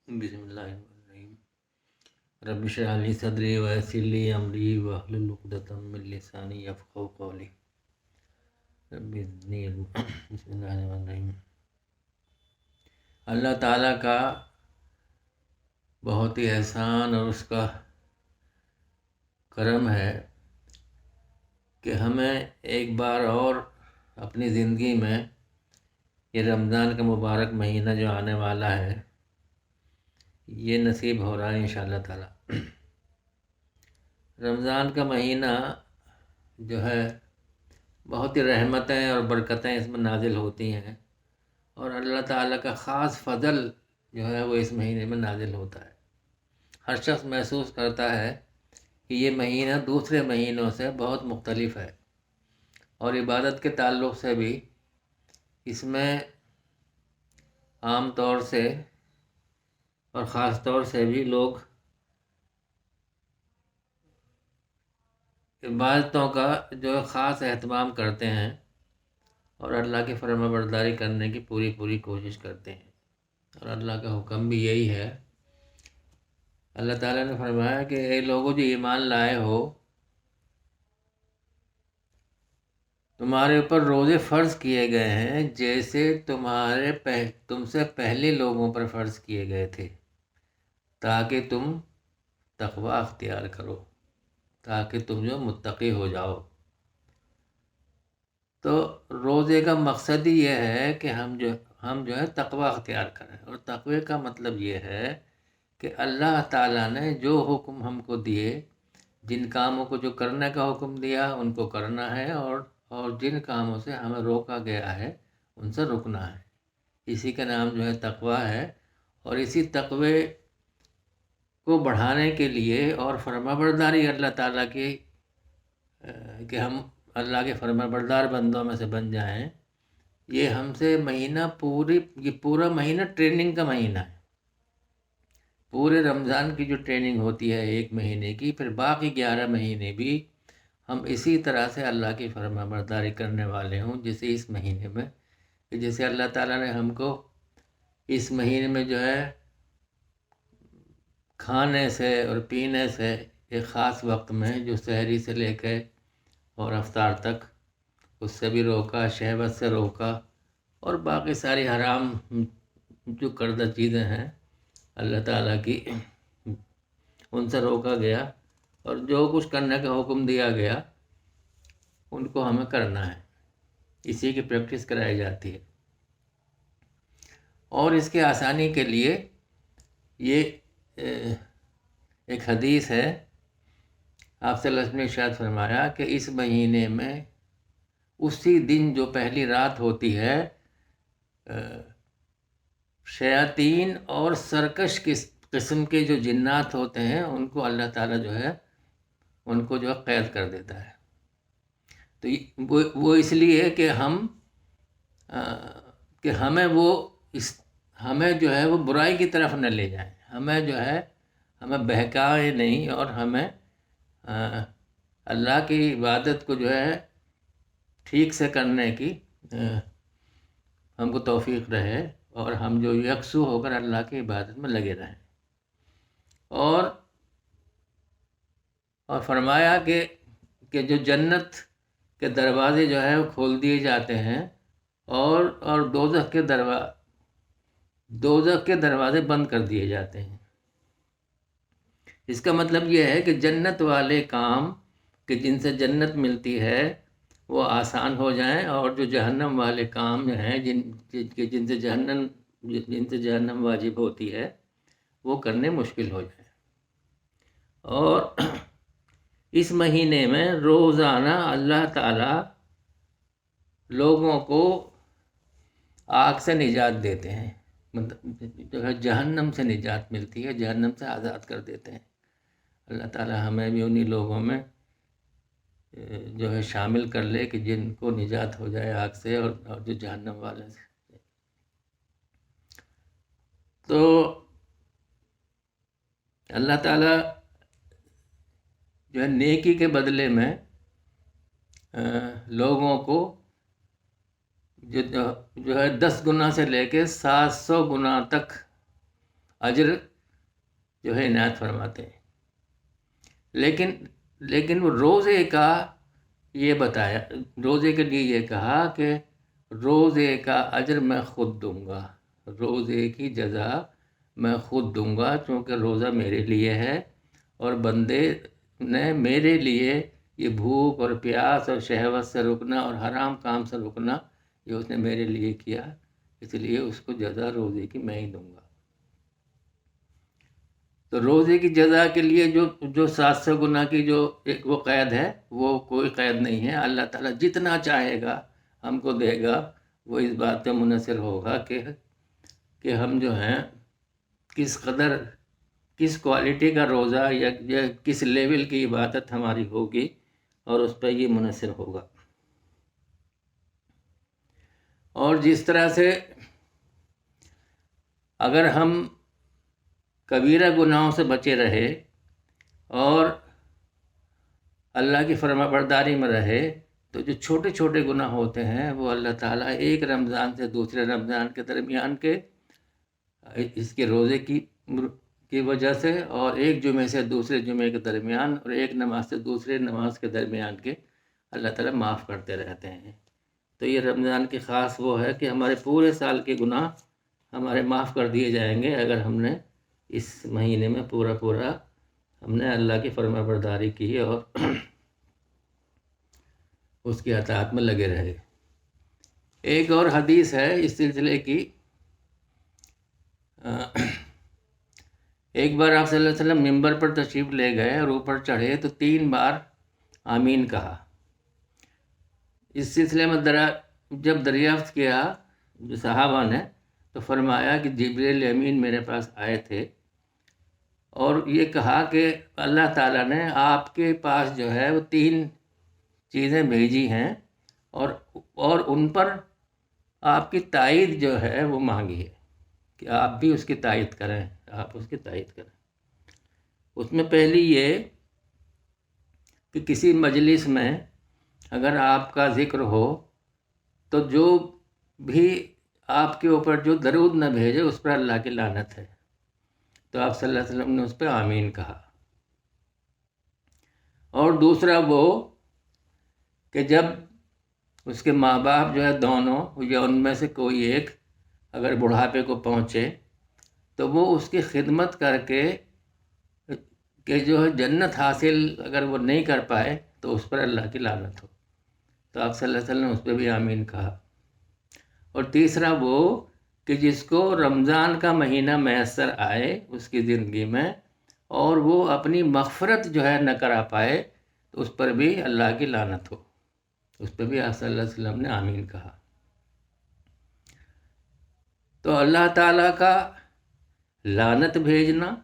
بسم اللہ الرحمن الرحیم۔ رب اشرح لی صدری ویسر لی امری واحلل عقدۃ من لسانی یفقہوا قولی۔ رب زدنی علما۔ بسم اللہ الرحمن الرحیم۔ اللہ تعالیٰ کا بہت ہی احسان اور اس کا کرم ہے کہ ہمیں ایک بار اور اپنی زندگی میں یہ رمضان کا مبارک مہینہ جو آنے والا ہے یہ نصیب ہو رہا ہے انشاءاللہ تعالیٰ۔ رمضان کا مہینہ جو ہے بہت ہی رحمتیں اور برکتیں اس میں نازل ہوتی ہیں، اور اللہ تعالیٰ کا خاص فضل جو ہے وہ اس مہینے میں نازل ہوتا ہے۔ ہر شخص محسوس کرتا ہے کہ یہ مہینہ دوسرے مہینوں سے بہت مختلف ہے، اور عبادت کے تعلق سے بھی اس میں عام طور سے اور خاص طور سے بھی لوگ عبادتوں کا جو ہے خاص اہتمام کرتے ہیں اور اللہ کی فرما برداری کرنے کی پوری کوشش کرتے ہیں، اور اللہ کا حکم بھی یہی ہے۔ اللہ تعالیٰ نے فرمایا کہ اے لوگوں جو ایمان لائے ہو، تمہارے اوپر روزے فرض کیے گئے ہیں جیسے تم سے پہلے لوگوں پر فرض کیے گئے تھے، تاکہ تم تقوی اختیار کرو، تاکہ تم جو متقی ہو جاؤ۔ تو روزے کا مقصد ہی یہ ہے کہ ہم جو ہے تقوی اختیار کریں، اور تقوی کا مطلب یہ ہے کہ اللہ تعالیٰ نے جو حکم ہم کو دیے، جن کاموں کو جو کرنے کا حکم دیا ان کو کرنا ہے، اور جن کاموں سے ہمیں روکا گیا ہے ان سے رکنا ہے۔ اسی کا نام جو ہے تقوی ہے، اور اسی تقوی کو بڑھانے کے لیے اور فرما برداری اللہ تعالیٰ کی کہ ہم اللہ کے فرما بردار بندوں میں سے بن جائیں، یہ ہم سے یہ پورا مہینہ ٹریننگ کا مہینہ ہے۔ پورے رمضان کی جو ٹریننگ ہوتی ہے ایک مہینے کی، پھر باقی 11 مہینے بھی ہم اسی طرح سے اللہ کی فرما برداری کرنے والے ہوں، جیسے اس مہینے میں کہ جیسے اللہ تعالیٰ نے ہم کو اس مہینے میں جو ہے کھانے سے اور پینے سے ایک خاص وقت میں جو سحری سے لے کے اور افطار تک اس سے بھی روکا، شہوت سے روکا، اور باقی ساری حرام جو کردہ چیزیں ہیں اللہ تعالیٰ کی ان سے روکا گیا، اور جو کچھ کرنے کا حکم دیا گیا ان کو ہمیں کرنا ہے۔ اسی کی پریکٹس کرائی جاتی ہے، اور اس کے آسانی کے لیے یہ ایک حدیث ہے، آپ صلی اللہ علیہ وسلم نے ارشاد فرمایا کہ اس مہینے میں اسی دن جو پہلی رات ہوتی ہے، شیاطین اور سرکش قسم کے جو جنات ہوتے ہیں ان کو اللہ تعالیٰ جو ہے ان کو جو ہے قید کر دیتا ہے۔ تو وہ اس لیے کہ ہمیں جو ہے وہ برائی کی طرف نہ لے جائیں، ہمیں بہکائے نہیں، اور ہمیں اللہ کی عبادت کو جو ہے ٹھیک سے کرنے کی ہم کو توفیق رہے، اور ہم جو یکسو ہو کر اللہ کی عبادت میں لگے رہیں۔ اور فرمایا کہ جو جنت کے دروازے جو ہے وہ کھول دیے جاتے ہیں، اور دوزخ کے دروازے بند کر دیے جاتے ہیں۔ اس کا مطلب یہ ہے کہ جنت والے کام کہ جن سے جنت ملتی ہے وہ آسان ہو جائیں، اور جو جہنم والے کام جو ہیں جن سے جہنم واجب ہوتی ہے وہ کرنے مشکل ہو جائیں۔ اور اس مہینے میں روزانہ اللہ تعالیٰ لوگوں کو آگ سے نجات دیتے ہیں، مطلب جو ہے جہنم سے نجات ملتی ہے، جہنم سے آزاد کر دیتے ہیں۔ اللہ تعالیٰ ہمیں بھی انہی لوگوں میں جو ہے شامل کر لے کہ جن کو نجات ہو جائے آگ سے اور جو جہنم والے سے۔ تو اللہ تعالیٰ جو ہے نیکی کے بدلے میں لوگوں کو جو ہے 10 گنا سے لے کے 700 گنا تک اجر جو ہے عنایت فرماتے ہیں. لیکن وہ روزے کا یہ بتایا، روزے کے لیے یہ کہا کہ روزے کا اجر میں خود دوں گا، روزے کی جزا میں خود دوں گا، چونکہ روزہ میرے لیے ہے اور بندے نے میرے لیے یہ بھوک اور پیاس اور شہوت سے رکنا اور حرام کام سے رکنا یہ اس نے میرے لیے کیا، اس لیے اس کو جزا روزے کی میں ہی دوں گا. تو روزے کی جزا کے لیے جو 700 گنا کی جو ایک وہ قید ہے، وہ کوئی قید نہیں ہے. اللہ تعالیٰ جتنا چاہے گا ہم کو دے گا. وہ اس بات پہ منحصر ہوگا کہ ہم جو ہیں کس قدر، کس کوالٹی کا روزہ یا کس لیول کی عبادت ہماری ہوگی، اور اس پہ یہ منحصر ہوگا. اور جس طرح سے اگر ہم کبیرہ گناہوں سے بچے رہے اور اللہ کی فرما برداری میں رہے، تو جو چھوٹے چھوٹے گناہ ہوتے ہیں وہ اللہ تعالیٰ ایک رمضان سے دوسرے رمضان کے درمیان کے اس کے روزے کی وجہ سے، اور ایک جمعے سے دوسرے جمعے کے درمیان، اور ایک نماز سے دوسرے نماز کے درمیان کے اللہ تعالیٰ معاف کرتے رہتے ہیں. تو یہ رمضان کی خاص وہ ہے کہ ہمارے پورے سال کے گناہ ہمارے معاف کر دیے جائیں گے اگر ہم نے اس مہینے میں پورا ہم نے اللہ کی فرما برداری کی اور اس کی اطاعت میں لگے رہے. ایک اور حدیث ہے اس سلسلے کی. ایک بار آپ صلی اللہ علیہ وسلم ممبر پر تشریف لے گئے اور اوپر چڑھے تو 3 بار آمین کہا. اس سلسلے میں جب دریافت کیا جو صحابہ نے، تو فرمایا کہ جبریل امین میرے پاس آئے تھے اور یہ کہا کہ اللہ تعالیٰ نے آپ کے پاس جو ہے وہ 3 چیزیں بھیجی ہیں اور ان پر آپ کی تائید جو ہے وہ مانگی ہے کہ آپ بھی اس کی تائید کریں، آپ اس کی تائید کریں. اس میں پہلی یہ کہ کسی مجلس میں اگر آپ کا ذکر ہو تو جو بھی آپ کے اوپر جو درود نہ بھیجے اس پر اللہ کی لعنت ہے. تو آپ صلی اللہ علیہ وسلم نے اس پہ آمین کہا. اور دوسرا وہ کہ جب اس کے ماں باپ جو ہے دونوں یا ان میں سے کوئی ایک اگر بڑھاپے کو پہنچے تو وہ اس کی خدمت کر کے کہ جو ہے جنت حاصل اگر وہ نہیں کر پائے تو اس پر اللہ کی لعنت ہو. تو آپ صلی اللہ علیہ وسلم نے اس پہ بھی آمین کہا. اور تیسرا وہ کہ جس کو رمضان کا مہینہ میسر آئے اس کی زندگی میں اور وہ اپنی مغفرت جو ہے نہ کرا پائے تو اس پر بھی اللہ کی لعنت ہو. اس پہ بھی آپ صلی اللہ علیہ وسلم نے آمین کہا. تو اللہ تعالیٰ کا لعنت بھیجنا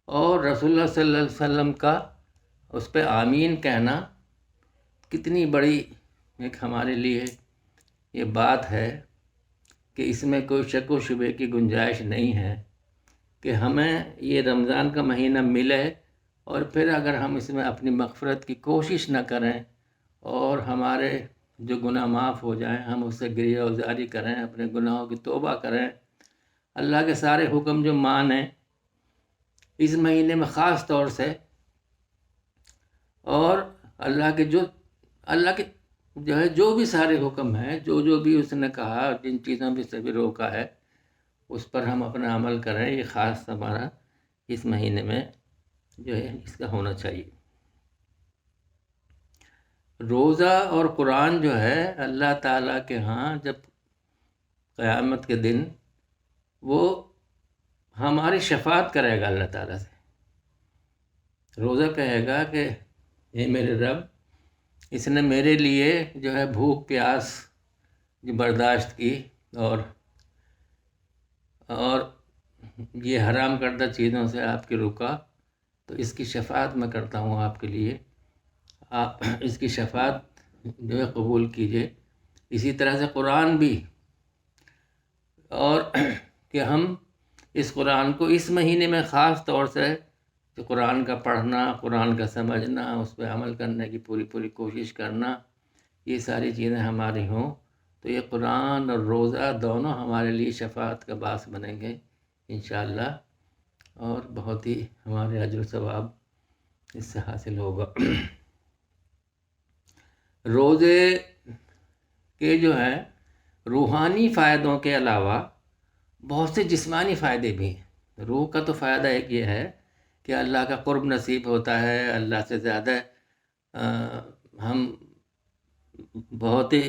اور رسول اللہ صلی اللہ علیہ وسلم کا اس پہ آمین کہنا کتنی بڑی ایک ہمارے لیے یہ بات ہے کہ اس میں کوئی شک و شبے کی گنجائش نہیں ہے کہ ہمیں یہ رمضان کا مہینہ ملے اور پھر اگر ہم اس میں اپنی مغفرت کی کوشش نہ کریں اور ہمارے جو گناہ معاف ہو جائیں، ہم اس سے گریہ وزاری کریں، اپنے گناہوں کی توبہ کریں، اللہ کے سارے حکم جو مانیں اس مہینے میں خاص طور سے، اور اللہ کے جو ہے جو بھی سارے حکم ہیں، جو بھی اس نے کہا، جن چیزوں بھی سے بھی روکا ہے، اس پر ہم اپنا عمل کریں. یہ خاص ہمارا اس مہینے میں جو ہے اس کا ہونا چاہیے. روزہ اور قرآن جو ہے اللہ تعالیٰ کے ہاں جب قیامت کے دن وہ ہماری شفاعت کرے گا اللہ تعالیٰ سے. روزہ کہے گا کہ اے میرے رب، اس نے میرے لیے جو ہے بھوک پیاس جو برداشت کی اور یہ حرام کردہ چیزوں سے آپ کی رکا، تو اس کی شفاعت میں کرتا ہوں آپ کے لیے، آپ اس کی شفاعت جو ہے قبول کیجئے. اسی طرح سے قرآن بھی، اور کہ ہم اس قرآن کو اس مہینے میں خاص طور سے کہ قرآن کا پڑھنا، قرآن کا سمجھنا، اس پہ عمل کرنے کی پوری کوشش کرنا، یہ ساری چیزیں ہماری ہوں تو یہ قرآن اور روزہ دونوں ہمارے لیے شفاعت کا باعث بنیں گے انشاءاللہ، اور بہت ہی ہمارے اجر و ثواب اس سے حاصل ہوگا۔ روزے کے جو ہے روحانی فائدوں کے علاوہ بہت سے جسمانی فائدے بھی ہیں۔ روح کا تو فائدہ ایک یہ ہے کہ اللہ کا قرب نصیب ہوتا ہے، اللہ سے زیادہ ہم بہت ہی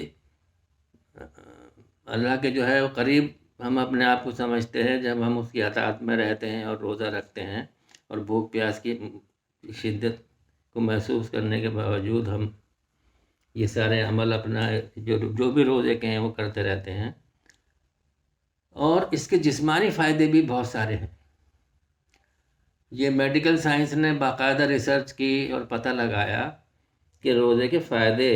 اللہ کے جو ہے وہ قریب ہم اپنے آپ کو سمجھتے ہیں جب ہم اس کی اطاعت میں رہتے ہیں اور روزہ رکھتے ہیں، اور بھوک پیاس کی شدت کو محسوس کرنے کے باوجود ہم یہ سارے عمل اپنا جو بھی روزے کے ہیں وہ کرتے رہتے ہیں۔ اور اس کے جسمانی فائدے بھی بہت سارے ہیں۔ یہ میڈیکل سائنس نے باقاعدہ ریسرچ کی اور پتہ لگایا کہ روزے کے فائدے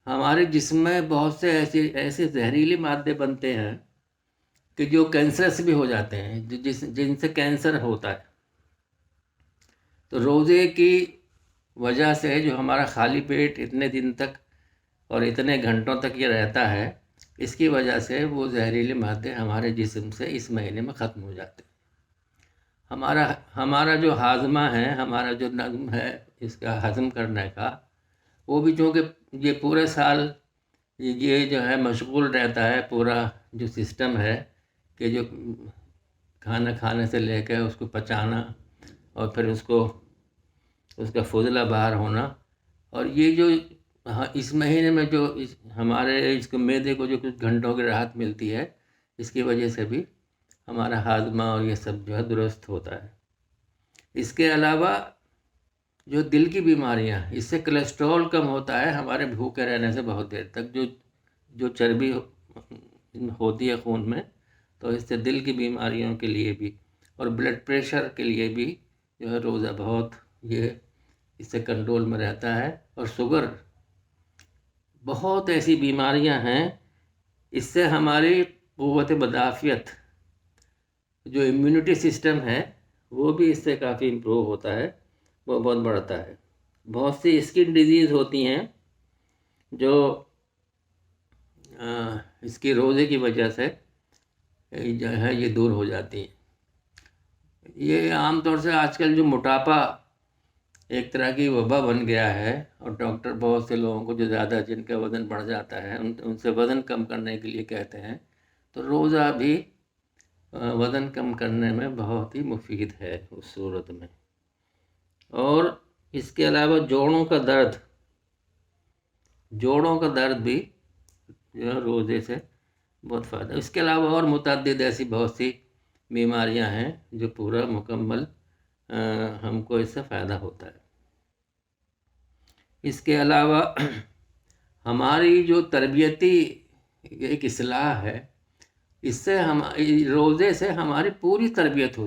ہمارے جسم میں بہت سے ایسے زہریلے مادے بنتے ہیں کہ جو کینسر سے بھی ہو جاتے ہیں، جن سے کینسر ہوتا ہے۔ تو روزے کی وجہ سے جو ہمارا خالی پیٹ اتنے دن تک اور اتنے گھنٹوں تک یہ رہتا ہے، اس کی وجہ سے وہ زہریلے مادے ہمارے جسم سے اس مہینے میں ختم ہو جاتے ہیں۔ ہمارا جو ہاضمہ ہے، ہمارا جو نظم ہے اس کا ہضم کرنے کا، وہ بھی چونکہ یہ پورے سال یہ جو ہے مشغول رہتا ہے، پورا جو سسٹم ہے کہ جو کھانا کھانے سے لے کے اس کو پچانا اور پھر اس کا فضلہ باہر ہونا، اور یہ جو اس مہینے میں جو ہمارے اس کو معدے کو جو کچھ گھنٹوں کی راحت ملتی ہے، اس کی وجہ سے بھی ہمارا ہاضمہ اور یہ سب جو ہے درست ہوتا ہے۔ اس کے علاوہ جو دل کی بیماریاں، اس سے کولیسٹرول کم ہوتا ہے ہمارے بھوکے رہنے سے بہت دیر تک، جو چربی ہوتی ہے خون میں، تو اس سے دل کی بیماریوں کے لیے بھی اور بلڈ پریشر کے لیے بھی جو ہے روزہ بہت یہ اس سے کنٹرول میں رہتا ہے۔ اور شوگر، بہت ایسی بیماریاں ہیں، اس سے ہماری قوت مدافعت جو امیونٹی سسٹم ہے وہ بھی اس سے کافی امپروو ہوتا ہے، وہ بہت بڑھتا ہے۔ بہت سی اسکن ڈیزیز ہوتی ہیں جو اس کی روزے کی وجہ سے جو ہے یہ دور ہو جاتی ہیں۔ یہ عام طور سے آج کل جو موٹاپا ایک طرح کی وبا بن گیا ہے، اور ڈاکٹر بہت سے لوگوں کو جو زیادہ جن کا وزن بڑھ جاتا ہے ان سے وزن کم کرنے کے لیے کہتے ہیں، تو روزہ بھی وزن کم کرنے میں بہت ہی مفید ہے اس صورت میں۔ اور اس کے علاوہ جوڑوں کا درد بھی جو ہے روزے سے بہت فائدہ۔ اس کے علاوہ اور متعدد ایسی بہت سی بیماریاں ہیں جو پورا مکمل ہم کو اس سے فائدہ ہوتا ہے۔ اس کے علاوہ ہماری جو تربیتی ایک اصلاح ہے، اس سے روزے سے ہماری پوری تربیت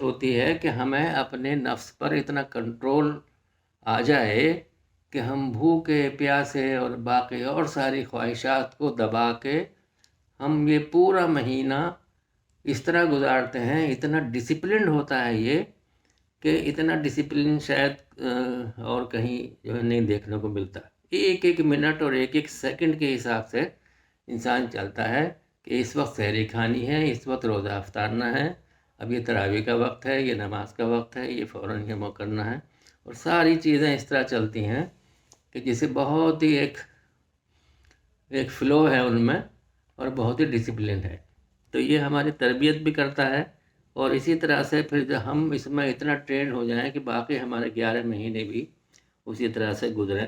ہوتی ہے کہ ہمیں اپنے نفس پر اتنا کنٹرول آ جائے کہ ہم بھوکے پیاسے اور باقی اور ساری خواہشات کو دبا کے ہم یہ پورا مہینہ اس طرح گزارتے ہیں۔ اتنا ڈسپلنڈ ہوتا ہے یہ کہ اتنا ڈسپلن شاید اور کہیں جو ہے نہیں دیکھنے کو ملتا۔ ایک ایک منٹ اور ایک ایک سیکنڈ کے حساب سے انسان چلتا ہے کہ اس وقت سحری کھانی ہے، اس وقت روزہ افطارنا ہے، اب یہ تراویح کا وقت ہے، یہ نماز کا وقت ہے، یہ فوراً یہ کرنا ہے، اور ساری چیزیں اس طرح چلتی ہیں کہ جسے بہت ہی ایک فلو ہے ان میں، اور بہت ہی ڈسپلن ہے۔ تو یہ ہماری تربیت بھی کرتا ہے، اور اسی طرح سے پھر جب ہم اس میں اتنا ٹرینڈ ہو جائیں کہ باقی ہمارے 11 مہینے بھی اسی طرح سے گزریں۔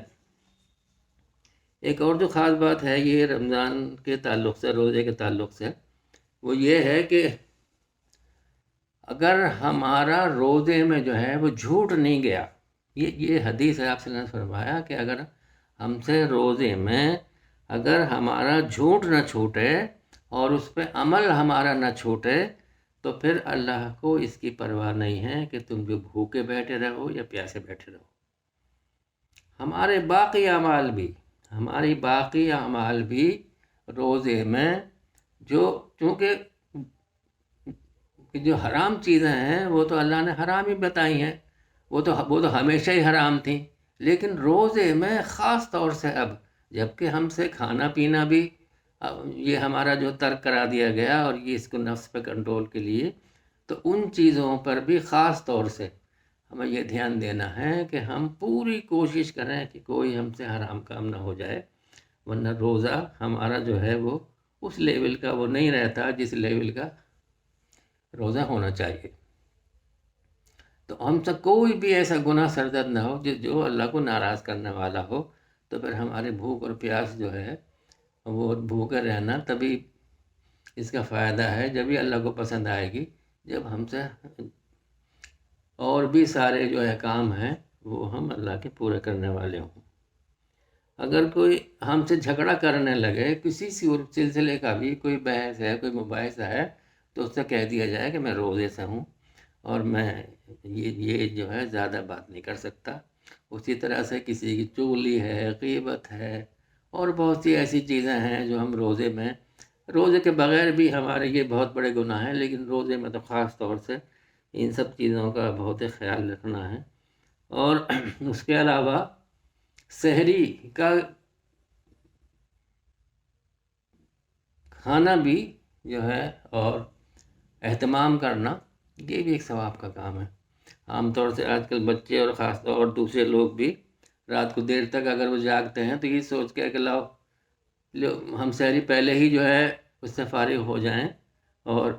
ایک اور جو خاص بات ہے یہ رمضان کے تعلق سے، روزے کے تعلق سے، وہ یہ ہے کہ اگر ہمارا روزے میں جو ہے وہ جھوٹ نہیں گیا، یہ حدیث ہے، آپ صلی اللہ علیہ وسلم نے فرمایا کہ اگر ہم سے روزے میں اگر ہمارا جھوٹ نہ چھوٹے اور اس پہ عمل ہمارا نہ چھوٹے، تو پھر اللہ کو اس کی پرواہ نہیں ہے کہ تم جو بھوکے بیٹھے رہو یا پیاسے بیٹھے رہو۔ ہمارے باقی اعمال بھی روزے میں چونکہ جو حرام چیزیں ہیں وہ تو اللہ نے حرام ہی بتائی ہیں، وہ تو ہمیشہ ہی حرام تھیں، لیکن روزے میں خاص طور سے اب جب کہ ہم سے کھانا پینا بھی یہ ہمارا جو ترک کرا دیا گیا، اور یہ اس کو نفس پہ کنٹرول کے لیے، تو ان چیزوں پر بھی خاص طور سے ہمیں یہ دھیان دینا ہے کہ ہم پوری کوشش کریں کہ کوئی ہم سے حرام کام نہ ہو جائے، ورنہ روزہ ہمارا جو ہے وہ اس لیول کا وہ نہیں رہتا جس لیول کا روزہ ہونا چاہیے۔ تو ہم سے کوئی بھی ایسا گناہ سرزد نہ ہو جو اللہ کو ناراض کرنے والا ہو، تو پھر ہمارے بھوک اور پیاس جو ہے وہ بھوکے رہنا تبھی اس کا فائدہ ہے جب یہ اللہ کو پسند آئے گی، جب ہم سے اور بھی سارے جو ہے کام ہیں وہ ہم اللہ کے پورے کرنے والے ہوں۔ اگر کوئی ہم سے جھگڑا کرنے لگے کسی سلسلے کا بھی، کوئی بحث ہے، کوئی مباحثہ ہے، تو اس سے کہہ دیا جائے کہ میں روزے سے ہوں اور میں یہ جو ہے زیادہ بات نہیں کر سکتا۔ اسی طرح سے کسی کی چغلی ہے، غیبت ہے، اور بہت سی ایسی چیزیں ہیں جو ہم روزے کے بغیر بھی ہمارے یہ بہت بڑے گناہ ہیں، لیکن روزے میں تو خاص طور سے ان سب چیزوں کا بہت ہی خیال رکھنا ہے۔ اور اس کے علاوہ سحری کا کھانا بھی جو ہے اور اہتمام کرنا، یہ بھی ایک ثواب کا کام ہے۔ عام طور سے آج کل بچے اور خاص طور اور دوسرے لوگ بھی رات کو دیر تک اگر وہ جاگتے ہیں تو یہ سوچ کے کہ لاؤ ہم سحری پہلے ہی جو ہے اس سے فارغ ہو جائیں اور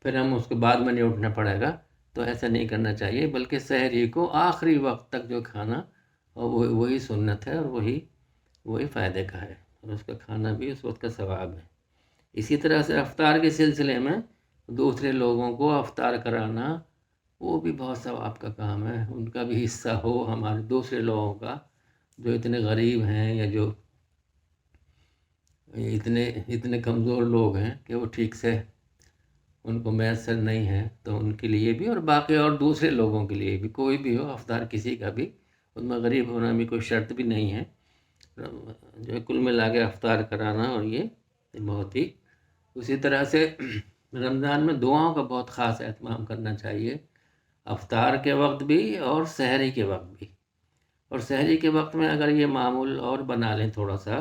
پھر ہم اس کے بعد میں نہیں اٹھنا پڑے گا، تو ایسا نہیں کرنا چاہیے، بلکہ سحری کو آخری وقت تک جو کھانا، اور وہی سنت ہے اور وہی فائدے کا ہے، اور اس کا کھانا بھی اس وقت کا ثواب ہے۔ اسی طرح سے افطار کے سلسلے میں دوسرے لوگوں کو افطار کرانا، وہ بھی بہت ثواب کا کام ہے، ان کا بھی حصہ ہو ہمارے دوسرے لوگوں کا جو اتنے غریب ہیں یا جو اتنے کمزور لوگ ہیں کہ وہ ٹھیک سے ان کو میسر نہیں ہے، تو ان کے لیے بھی اور باقی اور دوسرے لوگوں کے لیے بھی، کوئی بھی ہو افطار کسی کا بھی، ان میں غریب ہونا بھی کوئی شرط بھی نہیں ہے، جو ہے کل ملا کے افطار کرانا، اور یہ بہت ہی اسی طرح سے رمضان میں دعاؤں کا بہت خاص اہتمام کرنا چاہیے، افطار کے وقت بھی اور سحری کے وقت بھی۔ اور سحری کے وقت میں اگر یہ معمول اور بنا لیں تھوڑا سا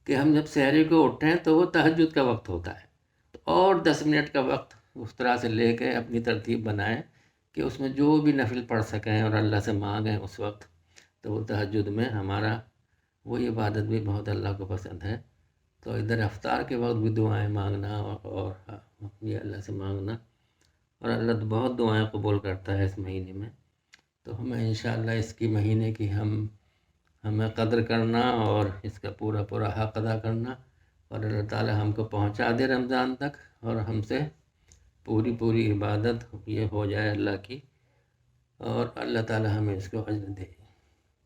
کہ ہم جب سحری کو اٹھیں تو وہ تہجد کا وقت ہوتا ہے، تو اور 10 منٹ کا وقت اس طرح سے لے کے اپنی ترتیب بنائیں کہ اس میں جو بھی نفل پڑھ سکیں اور اللہ سے مانگیں اس وقت، تو وہ تہجد میں ہمارا وہی عبادت بھی بہت اللہ کو پسند ہے۔ تو ادھر افطار کے وقت بھی دعائیں مانگنا اور یہ اللہ سے مانگنا، اور اللہ تو بہت دعائیں قبول کرتا ہے اس مہینے میں، تو ہمیں انشاءاللہ اس کی مہینے کی ہمیں قدر کرنا اور اس کا پورا پورا حق ادا کرنا، اور اللہ تعالی ہم کو پہنچا دے رمضان تک اور ہم سے پوری عبادت یہ ہو جائے اللہ کی، اور اللہ تعالی ہمیں اس کو اجر دے۔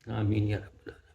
آمین یا رب العالمین۔